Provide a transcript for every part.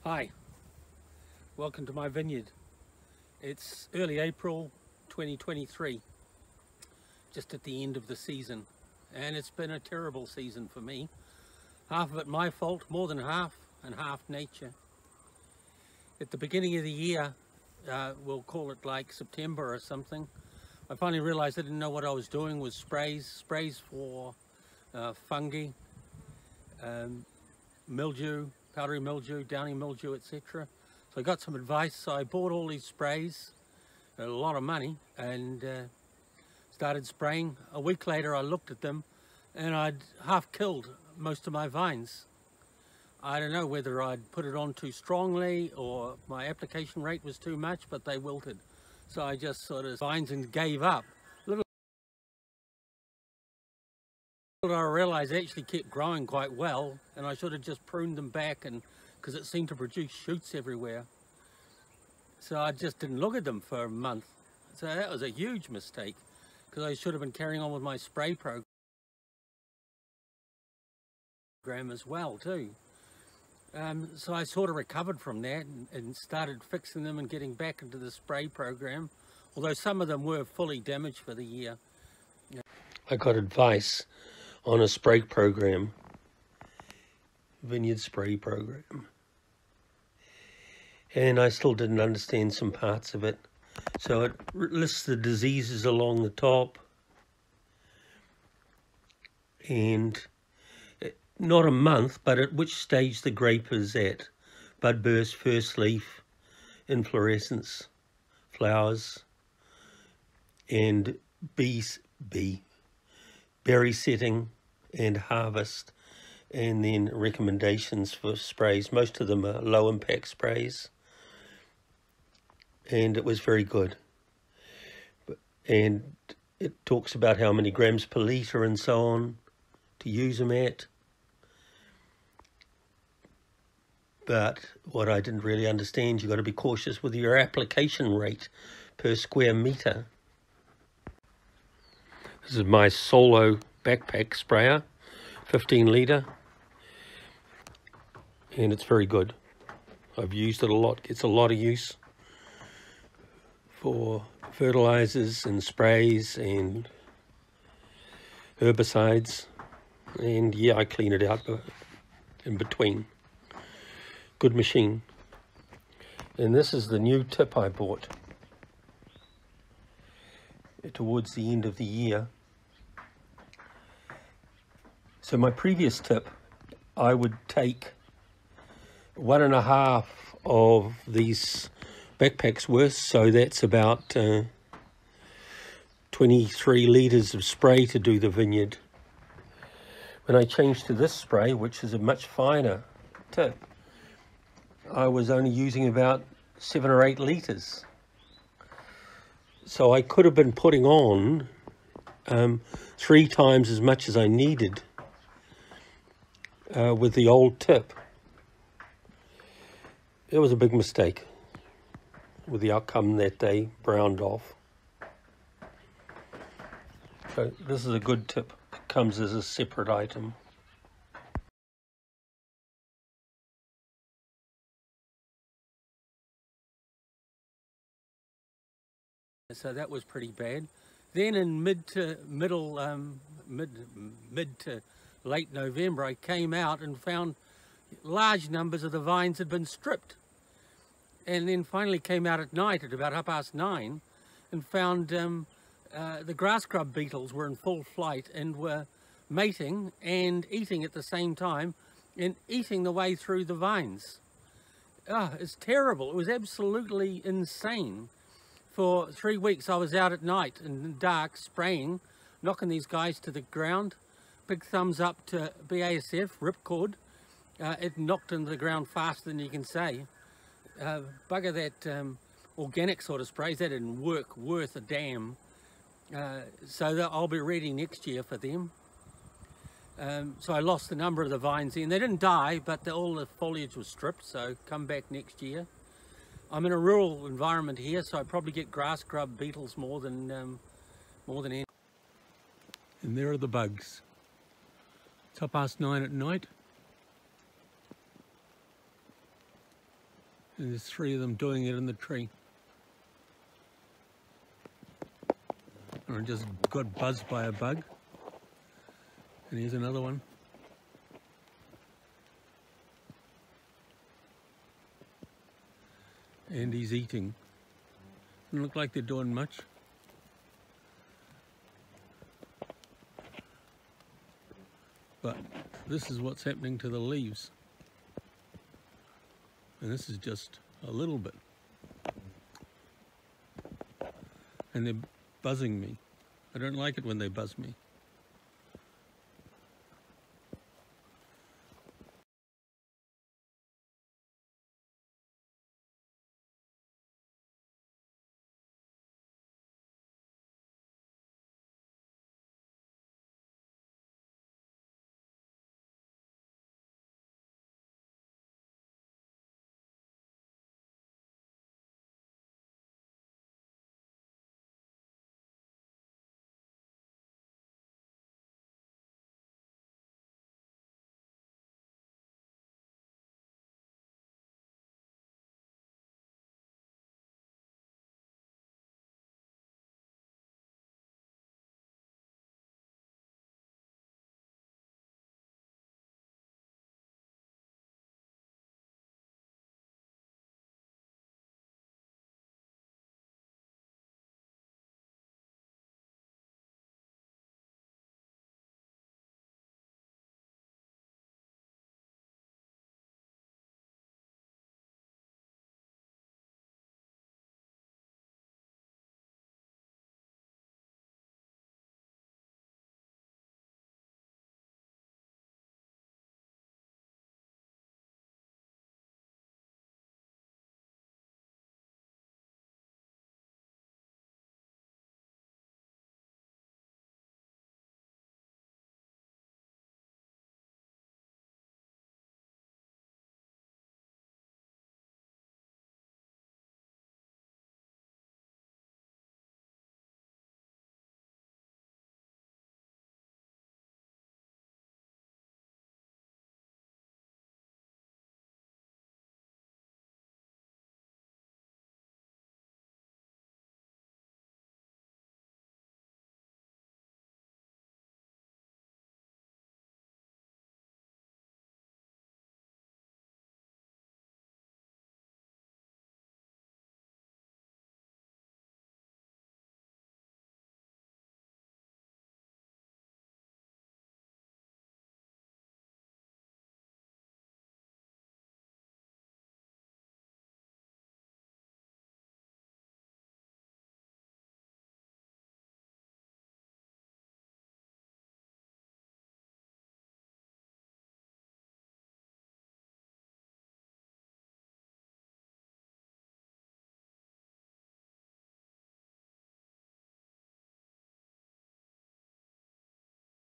Hi, welcome to my vineyard. It's early April 2023, just at the end of the season, and it's been a terrible season for me. Half of it my fault, more than half, and half nature. At the beginning of the year, we'll call it like September or something, I finally realized I didn't know what I was doing with sprays for fungi, mildew, powdery mildew, downy mildew, etc. So I got some advice, so I bought all these sprays, a lot of money, and started spraying. A week later I looked at them and I'd half killed most of my vines. I don't know whether I'd put it on too strongly or my application rate was too much, but they wilted. So I just sort of vines and gave up. Little did I realize they actually kept growing quite well, and I should have just pruned them back, and because it seemed to produce shoots everywhere. So I just didn't look at them for a month. So that was a huge mistake, because I should have been carrying on with my spray program as well too. So I sort of recovered from that and started fixing them and getting back into the spray program, although some of them were fully damaged for the year. I got advice on a spray program, Vineyard spray program, and I still didn't understand some parts of it. So it lists the diseases along the top, and not a month, but at which stage the grape is at. Bud burst, first leaf, inflorescence, flowers, and berry setting and harvest, and then recommendations for sprays. Most of them are low impact sprays, and it was very good. And it talks about how many grams per litre and so on to use them at. But what I didn't really understand, you've got to be cautious with your application rate per square metre. This is my solo backpack sprayer, 15 litre, and it's very good. I've used it a lot, gets a lot of use for fertilizers and sprays and herbicides, and yeah, I clean it out in between. Good machine. And this is the new tip I bought towards the end of the year. So my previous tip, I would take 1.5 of these backpacks worth, so that's about 23 litres of spray to do the vineyard. When I changed to this spray, which is a much finer tip, I was only using about 7 or 8 litres. So I could have been putting on 3 times as much as I needed with the old tip. It was a big mistake with the outcome that they browned off. So this is a good tip. It comes as a separate item. So that was pretty bad. Then in mid to late November, I came out and found large numbers of the vines had been stripped. And then finally came out at night at about 9:30 and found the grass grub beetles were in full flight and were mating and eating at the same time, and eating the way through the vines. Oh, it's terrible. It was absolutely insane. For 3 weeks I was out at night in the dark spraying, knocking these guys to the ground. Big thumbs up to BASF, ripcord. It knocked into the ground faster than you can say. Bugger that organic sort of sprays, that didn't work worth a damn. So I'll be ready next year for them. So I lost the number of the vines and they didn't die, but all the foliage was stripped, so come back next year. I'm in a rural environment here, so I probably get grass grub beetles more than any. And there are the bugs. It's 9:30 at night. And there's 3 of them doing it in the tree. And I just got buzzed by a bug. And here's another one. And he's eating. Doesn't look like they're doing much. But this is what's happening to the leaves. And this is just a little bit. And they're buzzing me. I don't like it when they buzz me.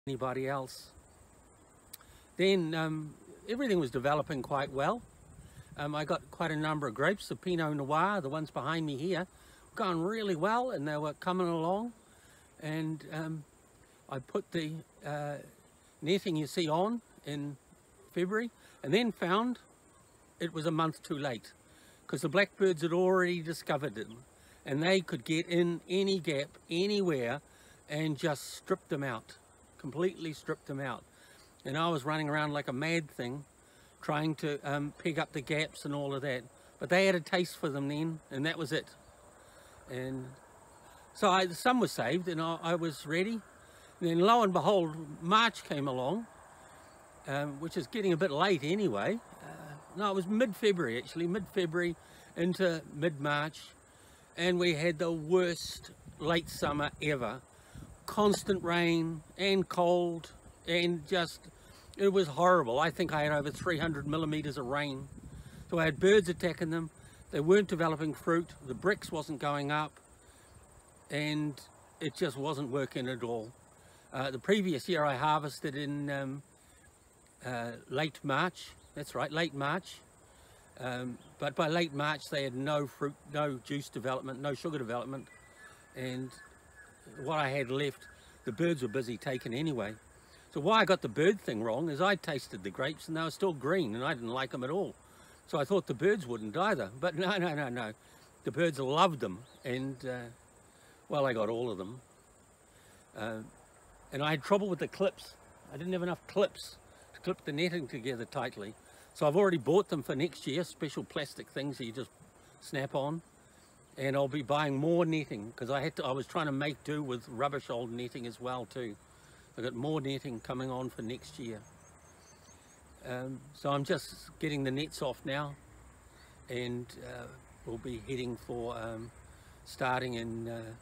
Anybody else. Then everything was developing quite well. I got quite a number of grapes, the Pinot Noir, the ones behind me here, going really well, and they were coming along. And I put the netting you see on in February, and then found it was a month too late because the blackbirds had already discovered it, and they could get in any gap, anywhere, and just strip them out. Completely stripped them out. And I was running around like a mad thing trying to pick up the gaps and all of that, but they had a taste for them then, and that was it. And so some was saved, and I was ready. And then lo and behold, March came along, which is getting a bit late anyway. No, it was mid-February actually, mid-February into mid-March, and we had the worst late summer ever. Constant rain and cold, and just, it was horrible. I think I had over 300 millimeters of rain. So I had birds attacking them. They weren't developing fruit. The bricks wasn't going up, and it just wasn't working at all. The previous year I harvested in late March. That's right, late March. But by late March they had no fruit, no juice development, no sugar development, and what I had left, the birds were busy taking anyway. So why I got the bird thing wrong is I tasted the grapes and they were still green, and I didn't like them at all. So I thought the birds wouldn't either, but no. The birds loved them, and well, I got all of them. And I had trouble with the clips. I didn't have enough clips to clip the netting together tightly. So I've already bought them for next year, special plastic things that you just snap on. And I'll be buying more netting because I was trying to make do with rubbish old netting as well too. I've got more netting coming on for next year. So I'm just getting the nets off now, and we'll be heading for starting in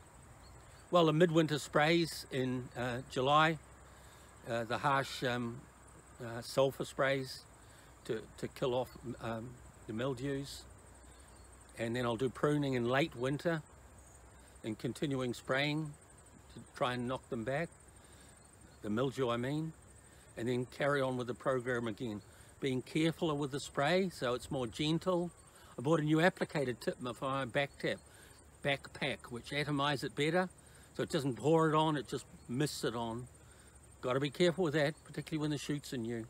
well, the midwinter sprays in July, the harsh sulfur sprays to kill off the mildews. And then I'll do pruning in late winter and continuing spraying to try and knock them back, the mildew I mean, and then carry on with the program again. Being careful with the spray so it's more gentle. I bought a new applicator tip for my backpack, which atomizes it better, so it doesn't pour it on, it just mists it on. Got to be careful with that, particularly when the shoots are new.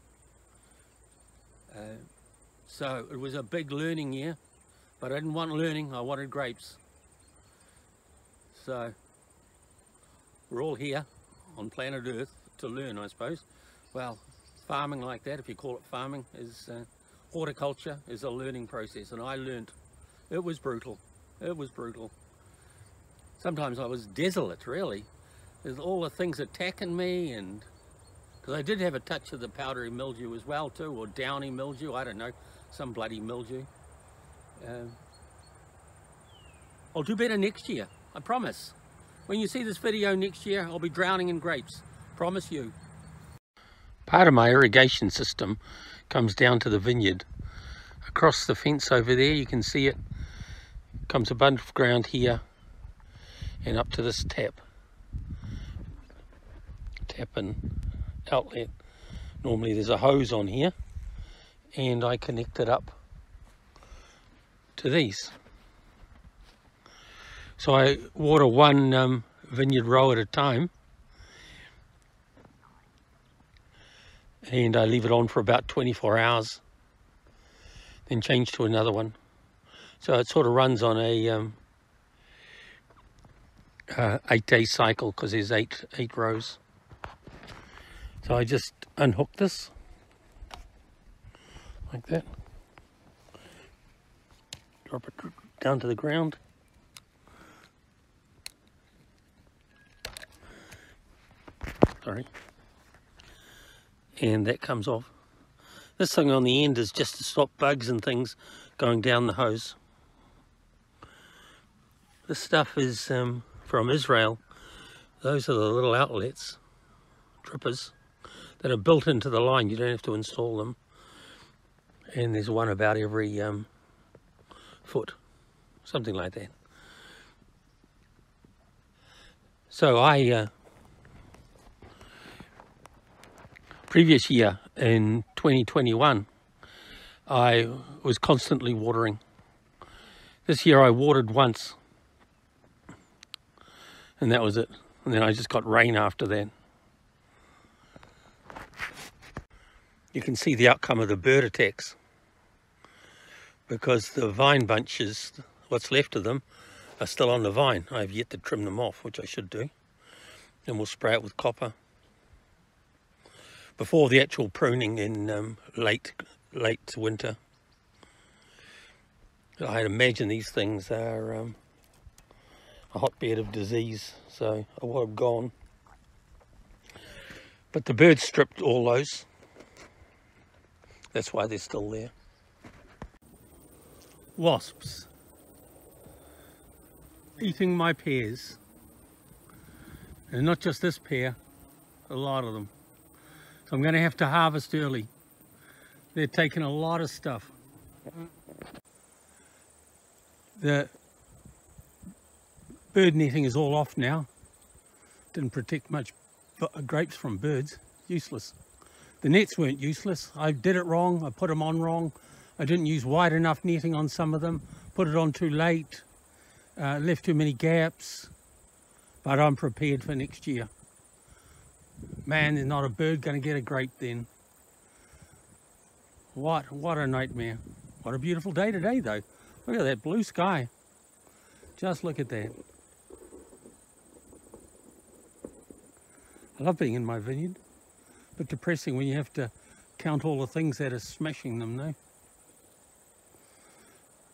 So it was a big learning year. But I didn't want learning, I wanted grapes. So we're all here on planet Earth to learn, I suppose. Well, farming like that, if you call it farming, is horticulture is a learning process, and I learned. It was brutal. It was brutal. Sometimes I was desolate, really. There's all the things attacking me, and because I did have a touch of the powdery mildew as well too, or downy mildew, I don't know, some bloody mildew. I'll do better next year, I promise. When you see this video next year, I'll be drowning in grapes, promise you. Part of my irrigation system comes down to the vineyard. Across the fence over there, you can see it, comes above ground here and up to this tap and outlet. Normally there's a hose on here, and I connect it up to these. So I water one vineyard row at a time, and I leave it on for about 24 hours, then change to another one. So it sort of runs on a 8-day cycle, because there's eight rows. So I just unhook this like that, drop it down to the ground, sorry, and that comes off. This thing on the end is just to stop bugs and things going down the hose. This stuff is from Israel. Those are the little outlets, drippers, that are built into the line. You don't have to install them. And there's one about every foot, something like that. So I, previous year in 2021, I was constantly watering. This year I watered once, and that was it. And then I just got rain after that. You can see the outcome of the bird attacks, because the vine bunches, what's left of them, are still on the vine. I have yet to trim them off, which I should do. And we'll spray it with copper before the actual pruning in late winter. I'd imagine these things are a hotbed of disease, so I would have gone. But the birds stripped all those. That's why they're still there. Wasps eating my pears, and not just this pear, a lot of them. So I'm going to have to harvest early. They're taking a lot of stuff. The bird netting is all off now. Didn't protect much grapes from birds. Useless. The nets weren't useless. I did it wrong. I put them on wrong. I didn't use wide enough netting on some of them. Put it on too late. Left too many gaps. But I'm prepared for next year. Man, there's not a bird going to get a grape then. What a nightmare. What a beautiful day today, though. Look at that blue sky. Just look at that. I love being in my vineyard. But depressing when you have to count all the things that are smashing them, no?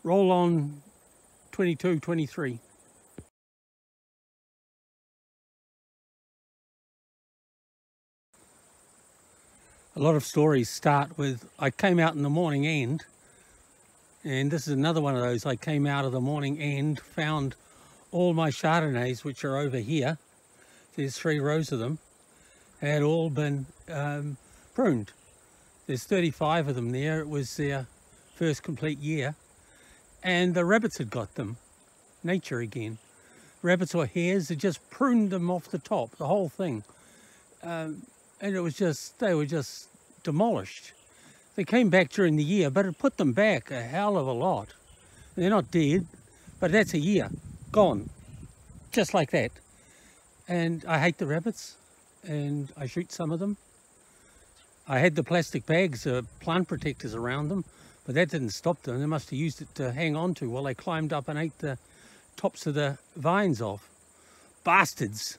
Roll on 22, 23. A lot of stories start with, I came out in the morning and this is another one of those. I came out of the morning and found all my Chardonnays, which are over here. There's 3 rows of them, had all been pruned. There's 35 of them there. It was their first complete year. And the rabbits had got them. Nature again. Rabbits or hares had just pruned them off the top, the whole thing. And it was just, they were just demolished. They came back during the year, but it put them back a hell of a lot. They're not dead, but that's a year gone, just like that. And I hate the rabbits, and I shoot some of them. I had the plastic bags, plant protectors around them, but that didn't stop them. They must have used it to hang on to while they climbed up and ate the tops of the vines off. Bastards.